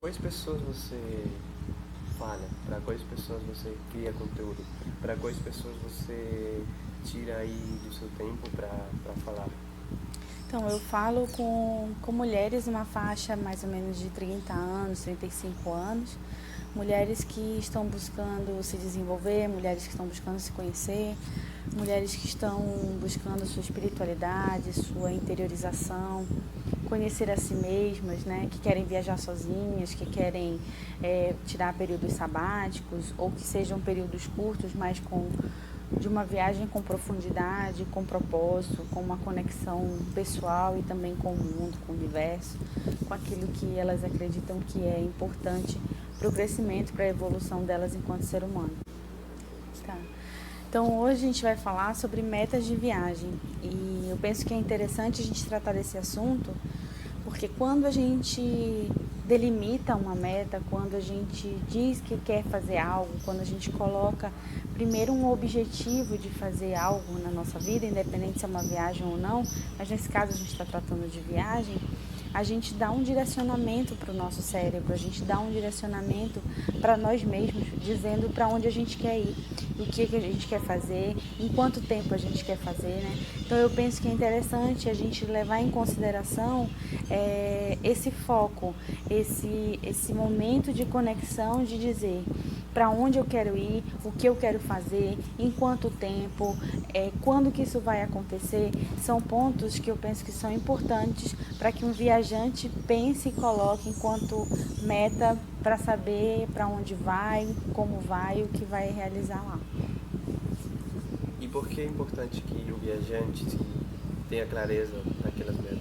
Quais pessoas você fala? Para quais pessoas você cria conteúdo? Para quais pessoas você tira aí do seu tempo para falar? Então, eu falo com mulheres numa faixa mais ou menos de 30 anos, 35 anos, mulheres que estão buscando se desenvolver, mulheres que estão buscando se conhecer, mulheres que estão buscando sua espiritualidade, sua interiorização, conhecer a si mesmas, né? Que querem viajar sozinhas, que querem tirar períodos sabáticos ou que sejam períodos curtos, mas de uma viagem com profundidade, com propósito, com uma conexão pessoal e também com o mundo, com o universo, com aquilo que elas acreditam que é importante para o crescimento, para a evolução delas enquanto ser humano. Tá. Então hoje a gente vai falar sobre metas de viagem e eu penso que é interessante a gente tratar desse assunto porque quando a gente delimita uma meta, quando a gente diz que quer fazer algo, quando a gente coloca primeiro um objetivo de fazer algo na nossa vida, independente se é uma viagem ou não, mas nesse caso a gente está tratando de viagem, a gente dá um direcionamento para o nosso cérebro, a gente dá um direcionamento para nós mesmos, dizendo para onde a gente quer ir, o que a gente quer fazer, em quanto tempo a gente quer fazer, né? Então eu penso que é interessante a gente levar em consideração esse foco, esse momento de conexão de dizer para onde eu quero ir, o que eu quero fazer, em quanto tempo, quando que isso vai acontecer, são pontos que eu penso que são importantes para que um viajante pense e coloque enquanto meta para saber para onde vai, como vai, o que vai realizar lá. E por que é importante que o viajante tenha clareza naquelas metas?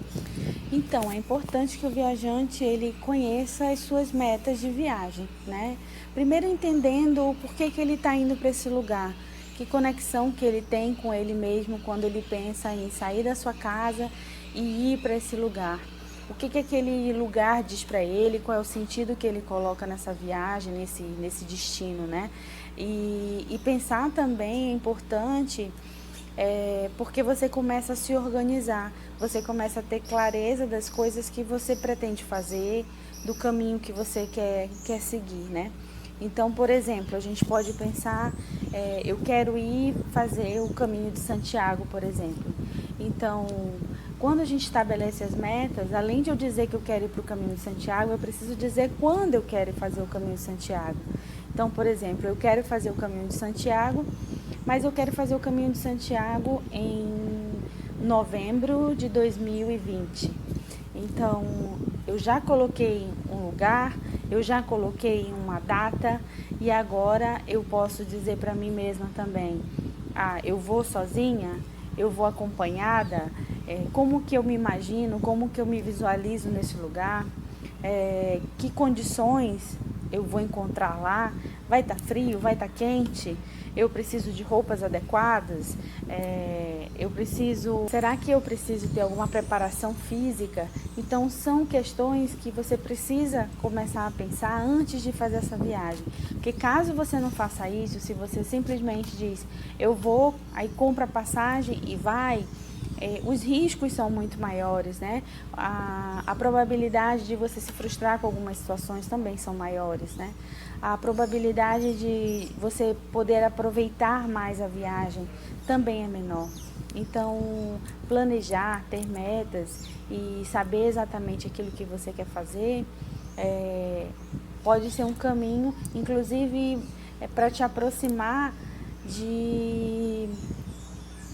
Então, é importante que o viajante ele conheça as suas metas de viagem, né? Primeiro entendendo o porquê que ele está indo para esse lugar, que conexão que ele tem com ele mesmo quando ele pensa em sair da sua casa e ir para esse lugar. O que aquele lugar diz para ele, qual é o sentido que ele coloca nessa viagem, nesse destino, né? E pensar também é importante porque você começa a se organizar, você começa a ter clareza das coisas que você pretende fazer, do caminho que você quer seguir, né? Então, por exemplo, a gente pode pensar, eu quero ir fazer o caminho de Santiago, por exemplo. Então, quando a gente estabelece as metas, além de eu dizer que eu quero ir para o caminho de Santiago, eu preciso dizer quando eu quero fazer o caminho de Santiago. Então, por exemplo, eu quero fazer o caminho de Santiago, mas eu quero fazer o caminho de Santiago em novembro de 2020. Então, eu já coloquei um lugar, eu já coloquei uma data e agora eu posso dizer para mim mesma também: ah, eu vou sozinha, eu vou acompanhada, como que eu me imagino, como que eu me visualizo nesse lugar, que condições eu vou encontrar lá, vai estar frio, vai estar quente, eu preciso de roupas adequadas, será que eu preciso ter alguma preparação física? Então são questões que você precisa começar a pensar antes de fazer essa viagem, porque caso você não faça isso, se você simplesmente diz, eu vou, aí compra a passagem e vai, os riscos são muito maiores, né? A probabilidade de você se frustrar com algumas situações também são maiores, né? A probabilidade de você poder aproveitar mais a viagem também é menor. Então, planejar, ter metas e saber exatamente aquilo que você quer fazer pode ser um caminho, inclusive, para te aproximar de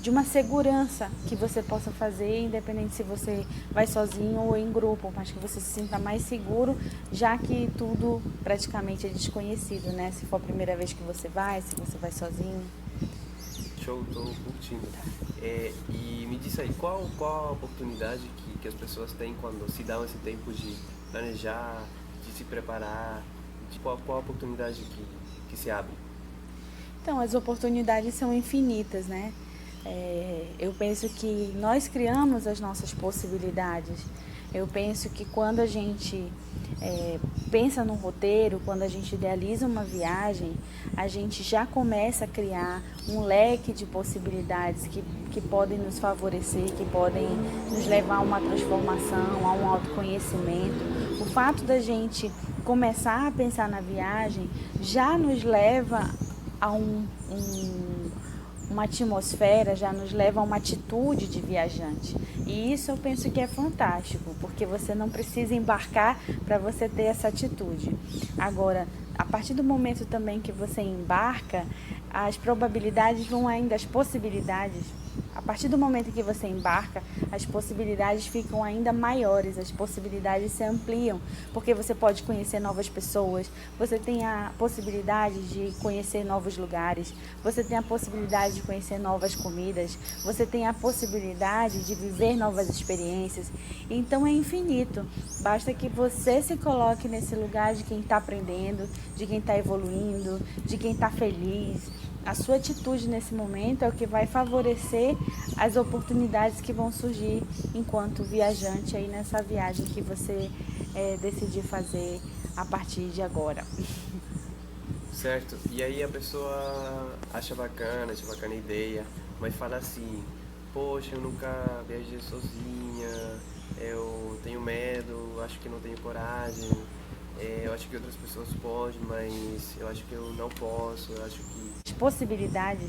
de uma segurança que você possa fazer, independente se você vai sozinho ou em grupo, mas que você se sinta mais seguro, já que tudo praticamente é desconhecido, né? Se for a primeira vez que você vai, se você vai sozinho. Show, tô curtindo. E me diz aí, qual a oportunidade que as pessoas têm quando se dão esse tempo de planejar, de se preparar? Qual a oportunidade que se abre? Então, as oportunidades são infinitas, né? Eu penso que nós criamos as nossas possibilidades. Eu penso que quando a gente pensa num roteiro, quando a gente idealiza uma viagem, a gente já começa a criar um leque de possibilidades que podem nos favorecer, que podem nos levar a uma transformação, a um autoconhecimento. O fato da gente começar a pensar na viagem já nos leva a uma atmosfera, já nos leva a uma atitude de viajante. E isso eu penso que é fantástico, porque você não precisa embarcar para você ter essa atitude. Agora, a partir do momento também que você embarca, as probabilidades vão ainda, as possibilidades. A partir do momento que você embarca, as possibilidades ficam ainda maiores, as possibilidades se ampliam, porque você pode conhecer novas pessoas, você tem a possibilidade de conhecer novos lugares, você tem a possibilidade de conhecer novas comidas, você tem a possibilidade de viver novas experiências. Então é infinito, basta que você se coloque nesse lugar de quem está aprendendo, de quem está evoluindo, de quem está feliz. A sua atitude nesse momento é o que vai favorecer as oportunidades que vão surgir enquanto viajante aí nessa viagem que você decidir fazer a partir de agora. Certo? E aí a pessoa acha bacana a ideia, mas fala assim, poxa, eu nunca viajei sozinha, eu tenho medo, acho que não tenho coragem, eu acho que outras pessoas podem, mas eu acho que eu não posso, eu acho que... As possibilidades,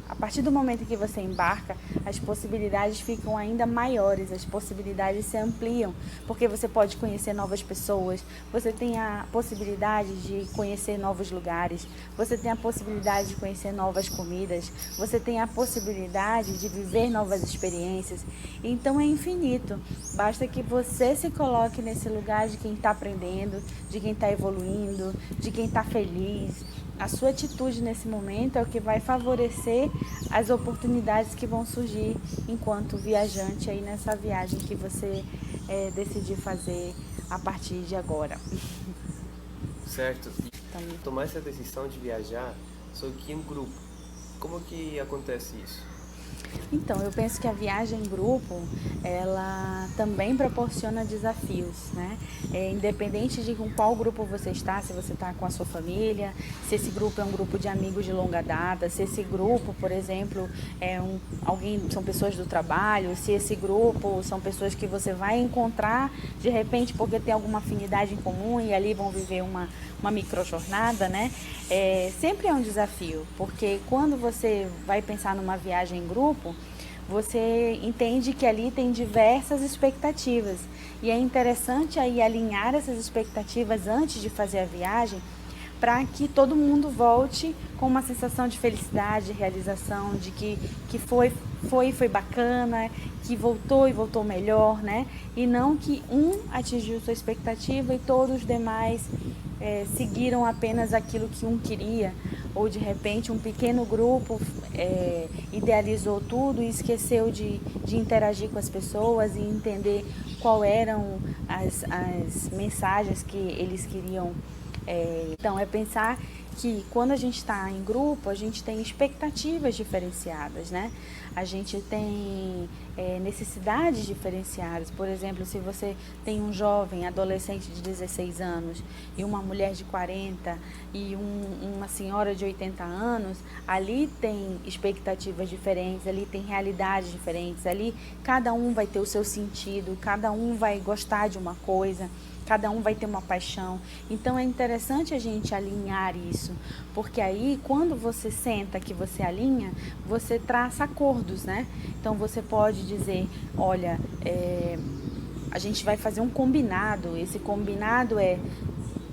a partir do momento que você embarca, as possibilidades ficam ainda maiores, as possibilidades se ampliam, porque você pode conhecer novas pessoas, você tem a possibilidade de conhecer novos lugares, você tem a possibilidade de conhecer novas comidas, você tem a possibilidade de viver novas experiências. Então é infinito, basta que você se coloque nesse lugar de quem está aprendendo, de quem está evoluindo, de quem está feliz. A sua atitude nesse momento é o que vai favorecer as oportunidades que vão surgir enquanto viajante aí nessa viagem que você decidir fazer a partir de agora. Certo. E tomar essa decisão de viajar, só que em grupo. Como que acontece isso? Então, eu penso que a viagem em grupo, ela também proporciona desafios, né? Independente de com qual grupo você está, se você está com a sua família, se esse grupo é um grupo de amigos de longa data, se esse grupo, por exemplo, são pessoas do trabalho, se esse grupo são pessoas que você vai encontrar de repente porque tem alguma afinidade em comum e ali vão viver uma microjornada, né? Sempre é um desafio, porque quando você vai pensar numa viagem em grupo, você entende que ali tem diversas expectativas e é interessante aí alinhar essas expectativas antes de fazer a viagem para que todo mundo volte com uma sensação de felicidade, de realização, de que foi bacana, que voltou e voltou melhor, né? E não que um atingiu sua expectativa e todos os demais seguiram apenas aquilo que um queria, ou de repente um pequeno grupo idealizou tudo e esqueceu de interagir com as pessoas e entender qual eram as mensagens que eles queriam. Então, é pensar que quando a gente está em grupo, a gente tem expectativas diferenciadas, né? A gente tem necessidades diferenciadas. Por exemplo, se você tem um jovem, adolescente de 16 anos e uma mulher de 40 e uma senhora de 80 anos, ali tem expectativas diferentes, ali tem realidades diferentes, ali cada um vai ter o seu sentido, cada um vai gostar de uma coisa, cada um vai ter uma paixão. Então é interessante a gente alinhar isso, porque aí quando você senta que você alinha, você traça acordos, né? Então você pode dizer, olha, a gente vai fazer um combinado, esse combinado é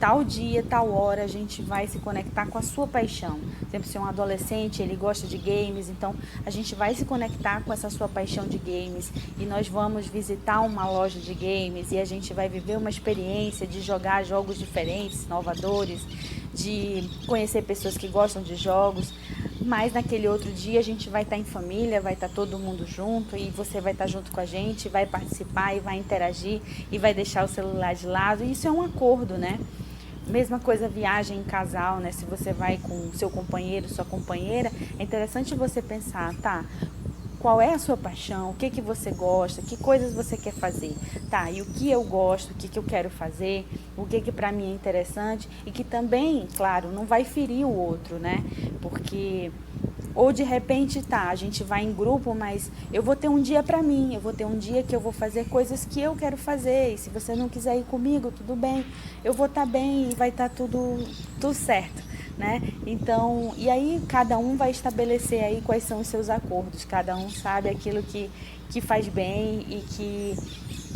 tal dia, tal hora, a gente vai se conectar com a sua paixão. Por exemplo, se é um adolescente, ele gosta de games, então a gente vai se conectar com essa sua paixão de games e nós vamos visitar uma loja de games e a gente vai viver uma experiência de jogar jogos diferentes, inovadores, de conhecer pessoas que gostam de jogos. Mas naquele outro dia a gente vai estar em família, vai estar todo mundo junto e você vai estar junto com a gente, vai participar e vai interagir e vai deixar o celular de lado. E isso é um acordo, né? Mesma coisa viagem em casal, né? Se você vai com seu companheiro, sua companheira, é interessante você pensar, tá? Qual é a sua paixão? O que que você gosta? Que coisas você quer fazer? Tá, e o que eu gosto? O que que eu quero fazer? O que que pra mim é interessante? E que também, claro, não vai ferir o outro, né? Porque Ou de repente, a gente vai em grupo, mas eu vou ter um dia para mim, eu vou ter um dia que eu vou fazer coisas que eu quero fazer. E se você não quiser ir comigo, tudo bem, eu vou estar bem e vai estar tudo certo, né? Então, e aí cada um vai estabelecer aí quais são os seus acordos, cada um sabe aquilo que faz bem e que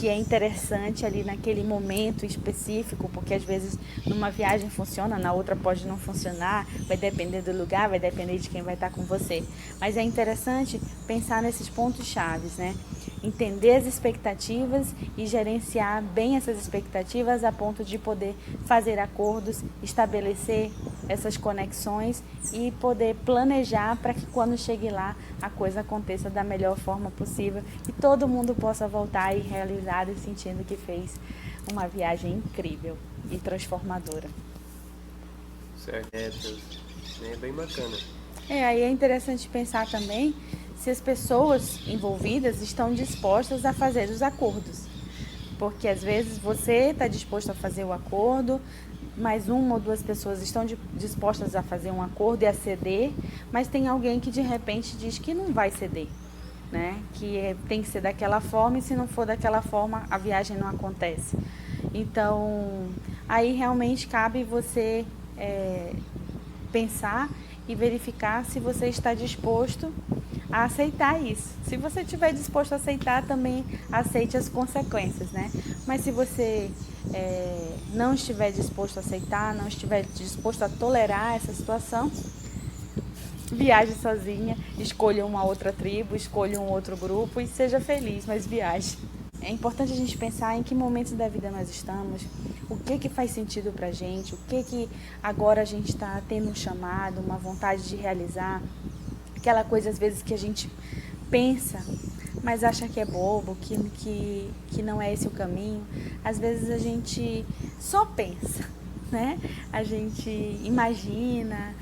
é interessante ali naquele momento específico, porque às vezes numa viagem funciona, na outra pode não funcionar, vai depender do lugar, vai depender de quem vai estar com você. Mas é interessante pensar nesses pontos chaves, né? Entender as expectativas e gerenciar bem essas expectativas a ponto de poder fazer acordos, estabelecer essas conexões e poder planejar para que quando chegue lá a coisa aconteça da melhor forma possível e todo mundo possa voltar e realizado e sentindo que fez uma viagem incrível e transformadora. Certo, é bem bacana. Aí é interessante pensar também se as pessoas envolvidas estão dispostas a fazer os acordos. Porque às vezes você está disposto a fazer o acordo, mas uma ou duas pessoas estão dispostas a fazer um acordo e a ceder, mas tem alguém que de repente diz que não vai ceder, né? Que tem que ser daquela forma e se não for daquela forma a viagem não acontece. Então, aí realmente cabe você pensar e verificar se você está disposto a aceitar isso. Se você estiver disposto a aceitar, também aceite as consequências, né? Mas se você não estiver disposto a aceitar, não estiver disposto a tolerar essa situação, viaje sozinha, escolha uma outra tribo, escolha um outro grupo e seja feliz, mas viaje. É importante a gente pensar em que momentos da vida nós estamos, o que faz sentido pra gente, o que agora a gente está tendo um chamado, uma vontade de realizar, aquela coisa às vezes que a gente pensa, mas acha que é bobo, que não é esse o caminho. Às vezes a gente só pensa, né? A gente imagina,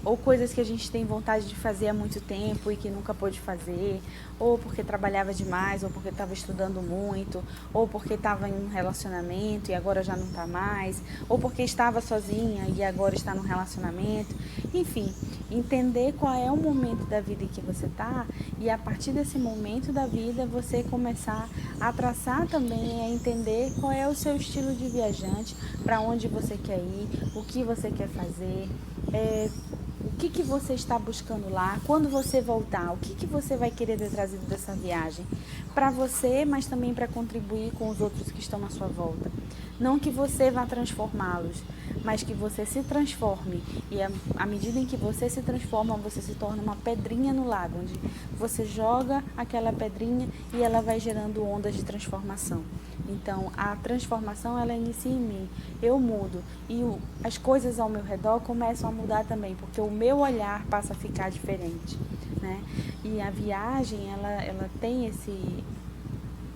ou coisas que a gente tem vontade de fazer há muito tempo e que nunca pôde fazer, ou porque trabalhava demais, ou porque estava estudando muito, ou porque estava em um relacionamento e agora já não está mais, ou porque estava sozinha e agora está num relacionamento. Enfim, entender qual é o momento da vida em que você está e a partir desse momento da vida você começar a traçar também, a entender qual é o seu estilo de viajante, para onde você quer ir, o que você quer fazer, o que você está buscando lá, quando você voltar, o que você vai querer ter trazido dessa viagem para você, mas também para contribuir com os outros que estão na sua volta. Não que você vá transformá-los, mas que você se transforme. E à medida em que você se transforma, você se torna uma pedrinha no lago, onde você joga aquela pedrinha e ela vai gerando ondas de transformação. Então, a transformação, ela inicia em mim. Eu mudo e as coisas ao meu redor começam a mudar também, porque o meu olhar passa a ficar diferente, né? E a viagem, ela tem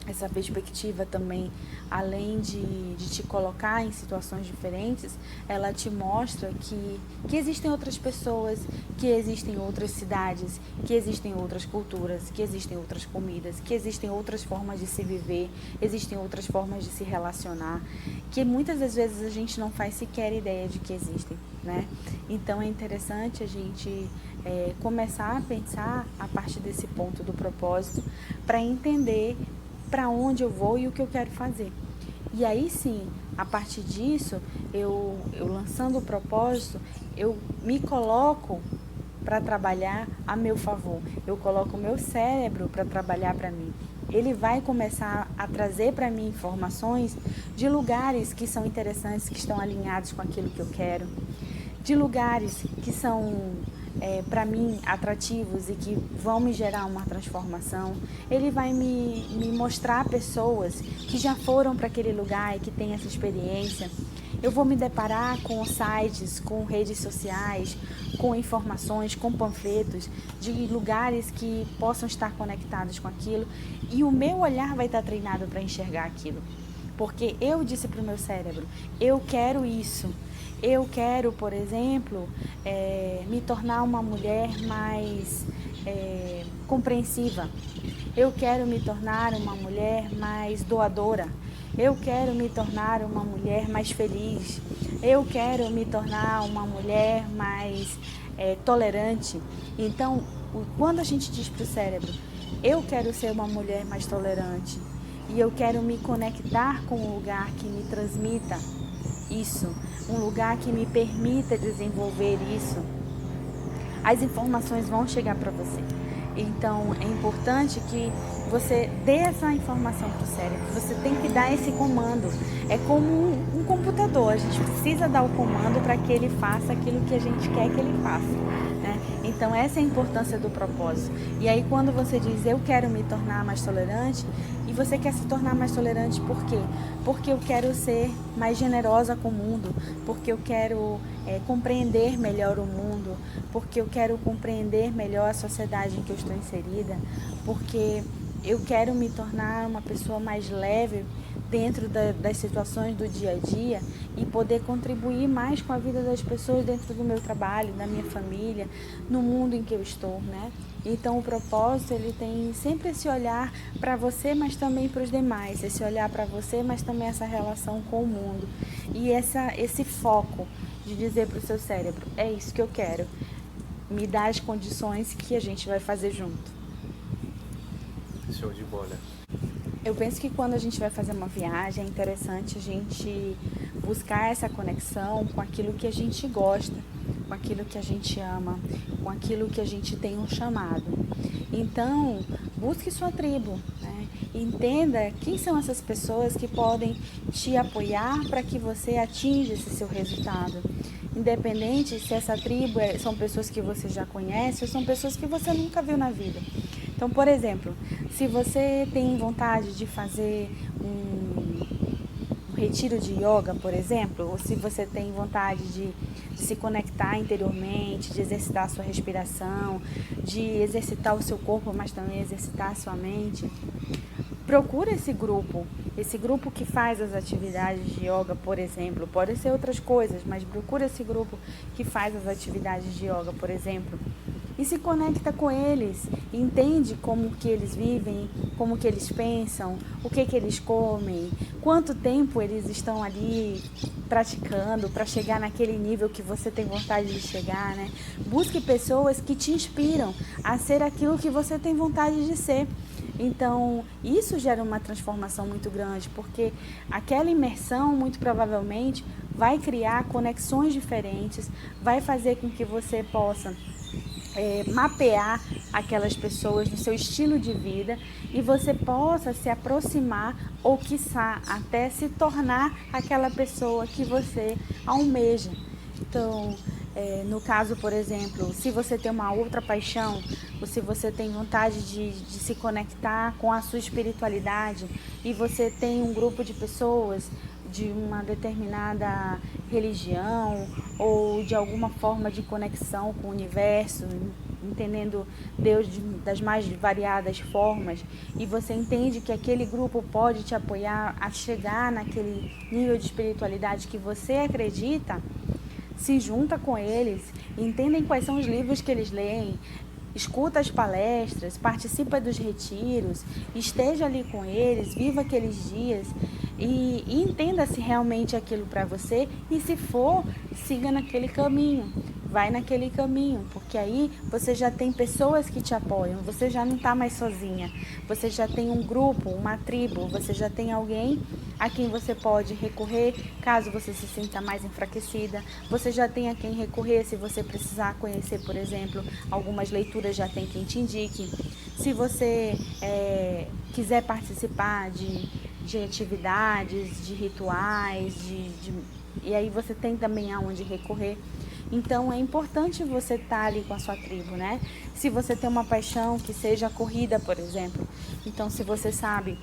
essa perspectiva também, além de te colocar em situações diferentes, ela te mostra que existem outras pessoas, que existem outras cidades, que existem outras culturas, que existem outras comidas, que existem outras formas de se viver, existem outras formas de se relacionar, que muitas das vezes a gente não faz sequer ideia de que existem, né? Então é interessante a gente começar a pensar a partir desse ponto do propósito para entender para onde eu vou e o que eu quero fazer. E aí sim, a partir disso, eu lançando o propósito, eu me coloco para trabalhar a meu favor. Eu coloco o meu cérebro para trabalhar para mim. Ele vai começar a trazer para mim informações de lugares que são interessantes, que estão alinhados com aquilo que eu quero, de lugares que são para mim atrativos e que vão me gerar uma transformação. Ele vai me mostrar pessoas que já foram para aquele lugar e que têm essa experiência. Eu vou me deparar com sites, com redes sociais, com informações, com panfletos de lugares que possam estar conectados com aquilo e o meu olhar vai estar treinado para enxergar aquilo. Porque eu disse para o meu cérebro, eu quero isso. Eu quero, por exemplo, me tornar uma mulher mais compreensiva. Eu quero me tornar uma mulher mais doadora. Eu quero me tornar uma mulher mais feliz. Eu quero me tornar uma mulher mais tolerante. Então, quando a gente diz para o cérebro, eu quero ser uma mulher mais tolerante e eu quero me conectar com um lugar que me transmita isso, um lugar que me permita desenvolver isso, as informações vão chegar para você. Então, é importante que você dê essa informação para o cérebro. Você tem que dar esse comando. É como um computador. A gente precisa dar o comando para que ele faça aquilo que a gente quer que ele faça, né? Então, essa é a importância do propósito. E aí, quando você diz, eu quero me tornar mais tolerante, e você quer se tornar mais tolerante por quê? Porque eu quero ser mais generosa com o mundo, porque eu quero compreender melhor o mundo, porque eu quero compreender melhor a sociedade em que eu estou inserida, porque eu quero me tornar uma pessoa mais leve dentro das situações do dia a dia e poder contribuir mais com a vida das pessoas dentro do meu trabalho, da minha família, no mundo em que eu estou, né? Então o propósito, ele tem sempre esse olhar para você, mas também para os demais, esse olhar para você, mas também essa relação com o mundo e esse foco de dizer para o seu cérebro, é isso que eu quero, me dá as condições que a gente vai fazer junto. Show de bola. Eu penso que quando a gente vai fazer uma viagem é interessante a gente buscar essa conexão com aquilo que a gente gosta, com aquilo que a gente ama, com aquilo que a gente tem um chamado. Então, busque sua tribo, né? Entenda quem são essas pessoas que podem te apoiar para que você atinja esse seu resultado. Independente se essa tribo são pessoas que você já conhece ou são pessoas que você nunca viu na vida. Então, por exemplo, se você tem vontade de fazer um retiro de yoga, por exemplo, ou se você tem vontade de se conectar interiormente, de exercitar a sua respiração, de exercitar o seu corpo, mas também exercitar a sua mente, procura esse grupo que faz as atividades de yoga, por exemplo. Pode ser outras coisas, mas procura esse grupo que faz as atividades de yoga, por exemplo. E se conecta com eles, entende como que eles vivem, como que eles pensam, o que eles comem, quanto tempo eles estão ali praticando para chegar naquele nível que você tem vontade de chegar, né? Busque pessoas que te inspiram a ser aquilo que você tem vontade de ser. Então, isso gera uma transformação muito grande, porque aquela imersão, muito provavelmente, vai criar conexões diferentes, vai fazer com que você possa mapear aquelas pessoas no seu estilo de vida e você possa se aproximar ou, quiçá, até se tornar aquela pessoa que você almeja. Então, no caso, por exemplo, se você tem uma outra paixão, ou se você tem vontade de se conectar com a sua espiritualidade e você tem um grupo de pessoas de uma determinada religião ou de alguma forma de conexão com o universo, entendendo Deus das mais variadas formas, e você entende que aquele grupo pode te apoiar a chegar naquele nível de espiritualidade que você acredita, se junta com eles, entendem quais são os livros que eles leem, escuta as palestras, participa dos retiros, esteja ali com eles, viva aqueles dias e entenda se realmente é aquilo para você e, se for, siga naquele caminho, vai naquele caminho, porque aí você já tem pessoas que te apoiam, você já não está mais sozinha, você já tem um grupo, uma tribo, você já tem alguém a quem você pode recorrer caso você se sinta mais enfraquecida, você já tem a quem recorrer se você precisar conhecer, por exemplo, algumas leituras, já tem quem te indique. Se você quiser participar de atividades, de rituais, e aí você tem também aonde recorrer. Então é importante você estar ali com a sua tribo, né? Se você tem uma paixão que seja a corrida, por exemplo, então se você sabe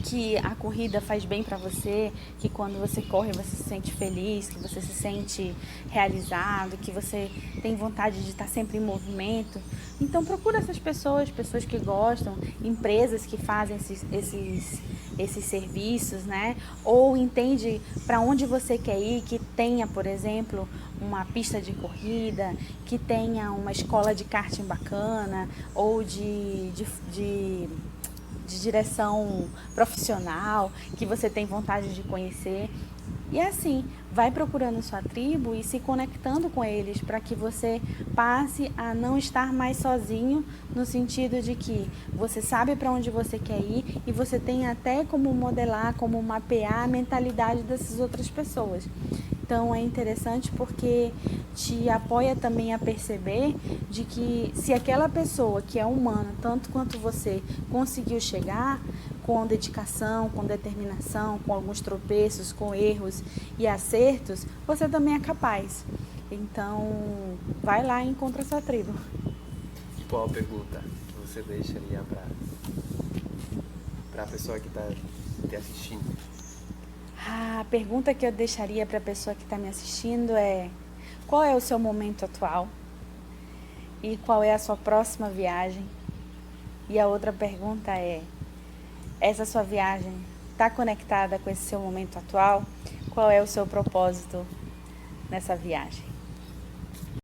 que a corrida faz bem para você, que quando você corre você se sente feliz, que você se sente realizado, que você tem vontade de estar sempre em movimento, então procura essas pessoas que gostam, empresas que fazem esses serviços, né? Ou entende para onde você quer ir, que tenha, por exemplo, uma pista de corrida, que tenha uma escola de karting bacana, ou de direção profissional que você tem vontade de conhecer. E assim, vai procurando sua tribo e se conectando com eles para que você passe a não estar mais sozinho, no sentido de que você sabe para onde você quer ir e você tem até como modelar, como mapear a mentalidade dessas outras pessoas. Então é interessante porque te apoia também a perceber de que se aquela pessoa que é humana, tanto quanto você, conseguiu chegar com dedicação, com determinação, com alguns tropeços, com erros e acertos, você também é capaz. Então, vai lá e encontra a sua tribo. E qual a pergunta que você deixaria para a pessoa que está te assistindo? A pergunta que eu deixaria para a pessoa que está me assistindo é: qual é o seu momento atual? E qual é a sua próxima viagem? E a outra pergunta é: essa sua viagem está conectada com esse seu momento atual? Qual é o seu propósito nessa viagem?